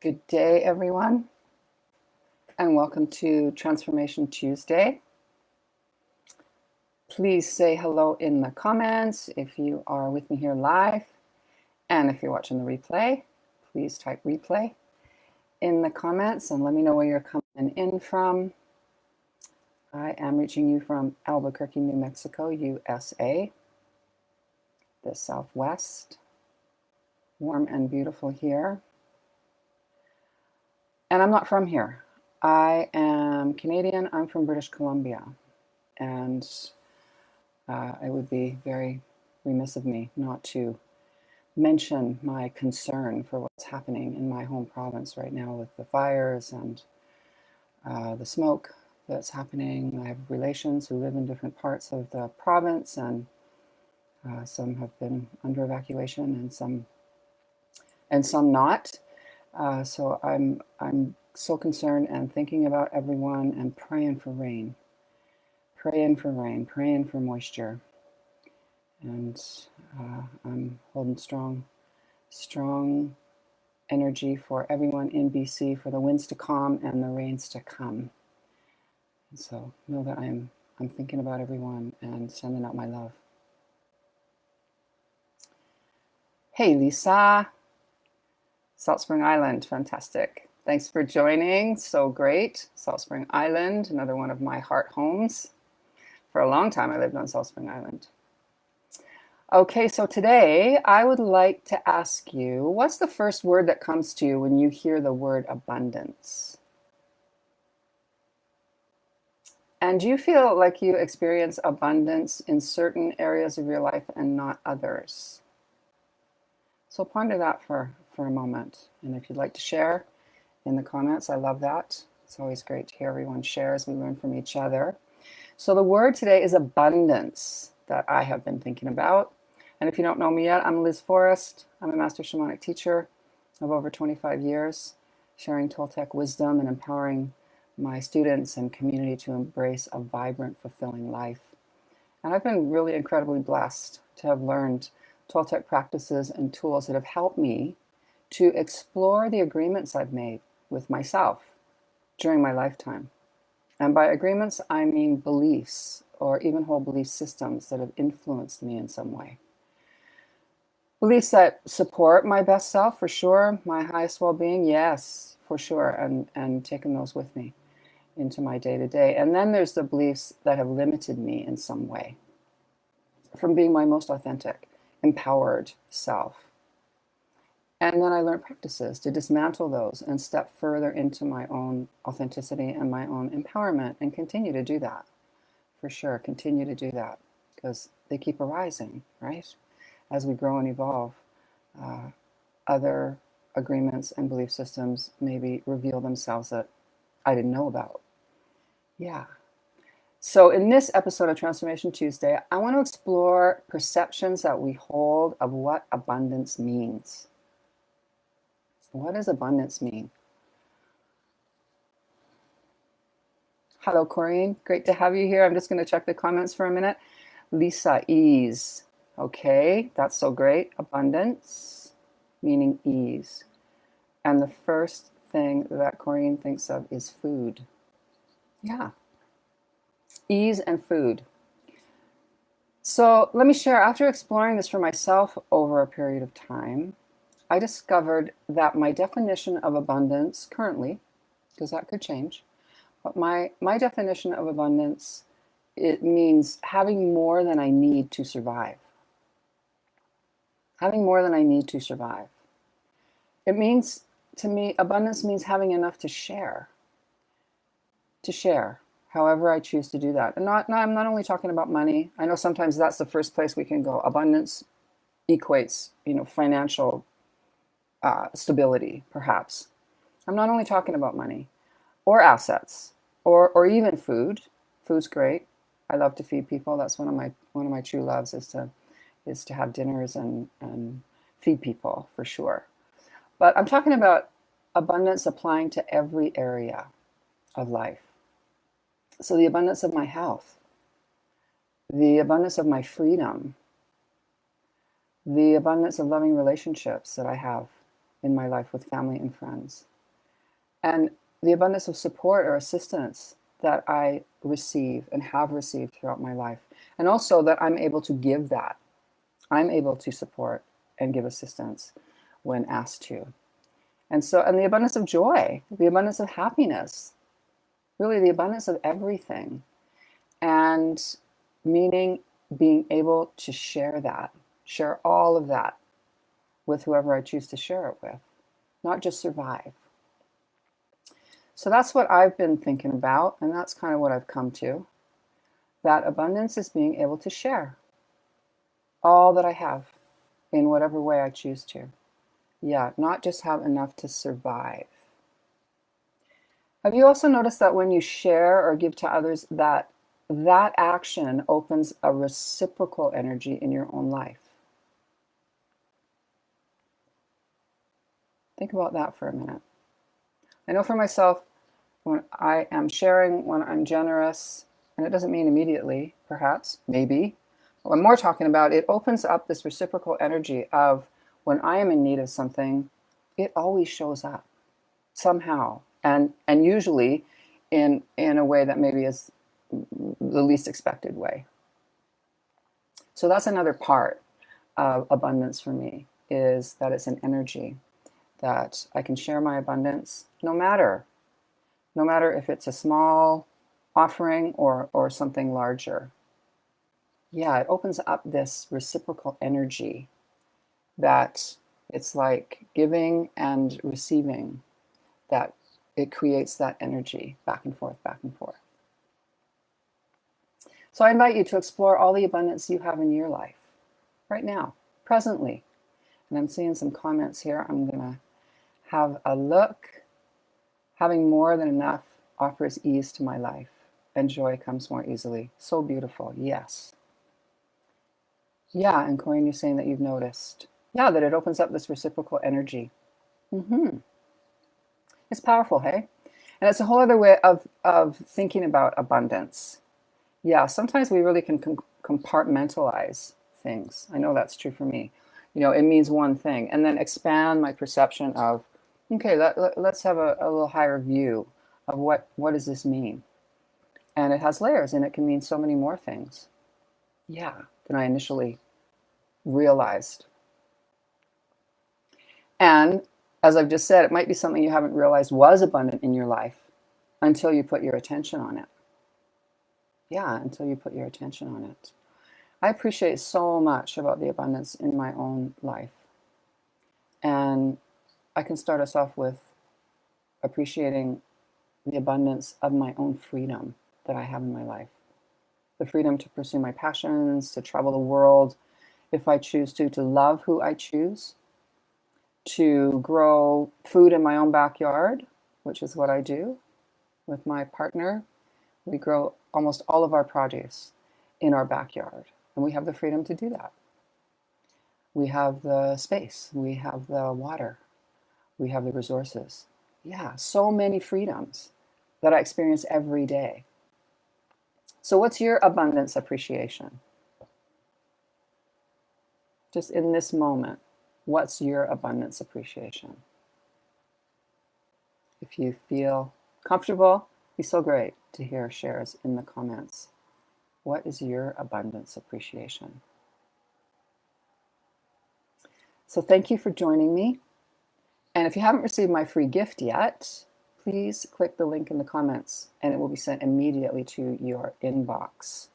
Good day, everyone, and welcome to Transformation Tuesday. Please say hello in the comments if you are with me here live, and if you're watching the replay, please type replay in the comments and let me know where you're coming in from. I am reaching you from Albuquerque, New Mexico, USA, the Southwest. Warm and beautiful here. And I'm not from here. I am Canadian. I'm from British Columbia. And it would be very remiss of me not to mention my concern for what's happening in my home province right now with the fires and the smoke that's happening. I have relations who live in different parts of the province, and some have been under evacuation and some not. So I'm so concerned and thinking about everyone and praying for rain. Praying for rain, praying for moisture. And I'm holding strong energy for everyone in BC, for the winds to calm and the rains to come. And so know that I'm thinking about everyone and sending out my love. Hey, Lisa. Salt Spring Island, fantastic. Thanks for joining, so great. Salt Spring Island, another one of my heart homes. For a long time, I lived on Salt Spring Island. Okay, so today I would like to ask you, what's the first word that comes to you when you hear the word abundance? And do you feel like you experience abundance in certain areas of your life and not others? So ponder that for a moment. And if you'd like to share in the comments, I love that. It's always great to hear everyone share as we learn from each other. So the word today is abundance that I have been thinking about. And if you don't know me yet, I'm Liz Forrest. I'm a master shamanic teacher of over 25 years, sharing Toltec wisdom and empowering my students and community to embrace a vibrant, fulfilling life. And I've been really incredibly blessed to have learned Toltec practices and tools that have helped me to explore the agreements I've made with myself during my lifetime. And by agreements, I mean beliefs or even whole belief systems that have influenced me in some way. Beliefs that support my best self, for sure. My highest well-being, yes, for sure. And taking those with me into my day-to-day. And then there's the beliefs that have limited me in some way from being my most authentic, empowered self. And then I learned practices to dismantle those and step further into my own authenticity and my own empowerment, and continue to do that. For sure, continue to do that, because they keep arising, right? As we grow and evolve, other agreements and belief systems maybe reveal themselves that I didn't know about. Yeah. So in this episode of Transformation Tuesday, I want to explore perceptions that we hold of what abundance means. What does abundance mean? Hello, Corinne. Great to have you here. I'm just going to check the comments for a minute. Lisa, ease. Okay, that's so great. Abundance, meaning ease. And the first thing that Corinne thinks of is food. Yeah. Ease and food. So let me share, after exploring this for myself over a period of time, I discovered that my definition of abundance currently, because that could change, but my definition of abundance, it means having more than I need to survive. Having more than I need to survive. It means, to me, abundance means having enough to share. To share, however I choose to do that. And I'm not only talking about money. I know sometimes that's the first place we can go. Abundance equates, financial stability, perhaps. I'm not only talking about money or assets or even food. Food's great. I love to feed people. That's one of my true loves, is to have dinners and feed people, for sure. But I'm talking about abundance applying to every area of life. So the abundance of my health, the abundance of my freedom, the abundance of loving relationships that I have in my life with family and friends, and the abundance of support or assistance that I receive and have received throughout my life. And also that I'm able to give that. I'm able to support and give assistance when asked to. And so, and the abundance of joy, the abundance of happiness, really the abundance of everything. And meaning being able to share that, share all of that with whoever I choose to share it with, not just survive. So that's what I've been thinking about, and that's kind of what I've come to. That abundance is being able to share all that I have in whatever way I choose to. Yeah, not just have enough to survive. Have you also noticed that when you share or give to others, that action opens a reciprocal energy in your own life? Think about that for a minute. I know for myself, when I am sharing, when I'm generous, and it doesn't mean immediately, perhaps, maybe. What I'm more talking about, it opens up this reciprocal energy of when I am in need of something, it always shows up somehow, and usually in a way that maybe is the least expected way. So that's another part of abundance for me, is that it's an energy that I can share my abundance no matter if it's a small offering or something larger. Yeah, it opens up this reciprocal energy that it's like giving and receiving, that it creates that energy back and forth, back and forth. So I invite you to explore all the abundance you have in your life right now, presently. And I'm seeing some comments here. I'm going to have a look. Having more than enough offers ease to my life, and joy comes more easily. So beautiful. Yes. Yeah, and Corinne, you're saying that you've noticed. Yeah, that it opens up this reciprocal energy. It's powerful, hey? And it's a whole other way of thinking about abundance. Yeah, sometimes we really can compartmentalize things. I know that's true for me. You know, it means one thing, and then expand my perception of, okay, let's have a little higher view of what does this mean? And it has layers, and it can mean so many more things. Yeah, than I initially realized. And as I've just said, it might be something you haven't realized was abundant in your life until you put your attention on it. Yeah, until you put your attention on it. I appreciate so much about the abundance in my own life. And I can start us off with appreciating the abundance of my own freedom that I have in my life. The freedom to pursue my passions, to travel the world if I choose to love who I choose, to grow food in my own backyard, which is what I do with my partner. We grow almost all of our produce in our backyard, and we have the freedom to do that. We have the space, we have the water, we have the resources. Yeah, so many freedoms that I experience every day. So what's your abundance appreciation? Just in this moment, what's your abundance appreciation? If you feel comfortable, it'd be so great to hear shares in the comments. What is your abundance appreciation? So thank you for joining me. And if you haven't received my free gift yet, please click the link in the comments and it will be sent immediately to your inbox.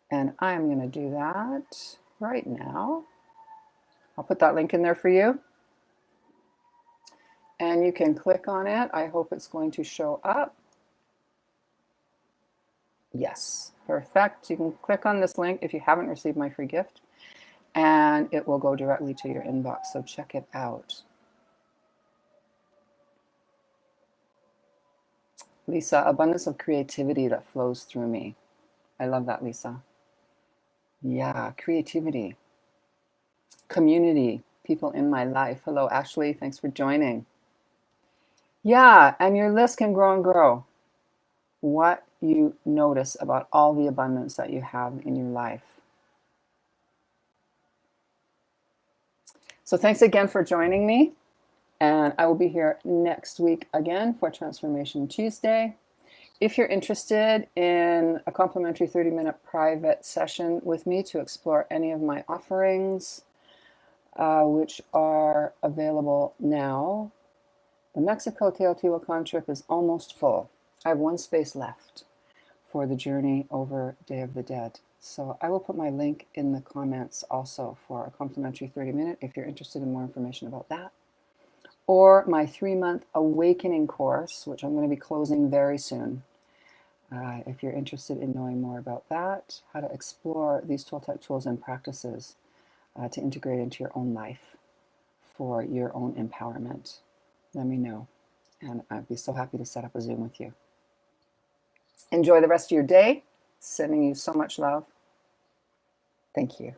And I'm going to do that right now. I'll put that link in there for you. And you can click on it. I hope it's going to show up. Yes, perfect. You can click on this link if you haven't received my free gift, and it will go directly to your inbox. So check it out. Lisa, abundance of creativity that flows through me. I love that, Lisa. Yeah, creativity. Community, people in my life. Hello, Ashley. Thanks for joining. Yeah, and your list can grow and grow. What you notice about all the abundance that you have in your life. So thanks again for joining me. And I will be here next week again for Transformation Tuesday. If you're interested in a complimentary 30-minute private session with me to explore any of my offerings, which are available now, the Mexico Teotihuacan trip is almost full. I have one space left for the journey over Day of the Dead. So I will put my link in the comments also for a complimentary 30-minute if you're interested in more information about that. Or my 3-month awakening course, which I'm going to be closing very soon. If you're interested in knowing more about that, how to explore these Toltec tools and practices to integrate into your own life for your own empowerment, let me know. And I'd be so happy to set up a Zoom with you. Enjoy the rest of your day. Sending you so much love. Thank you.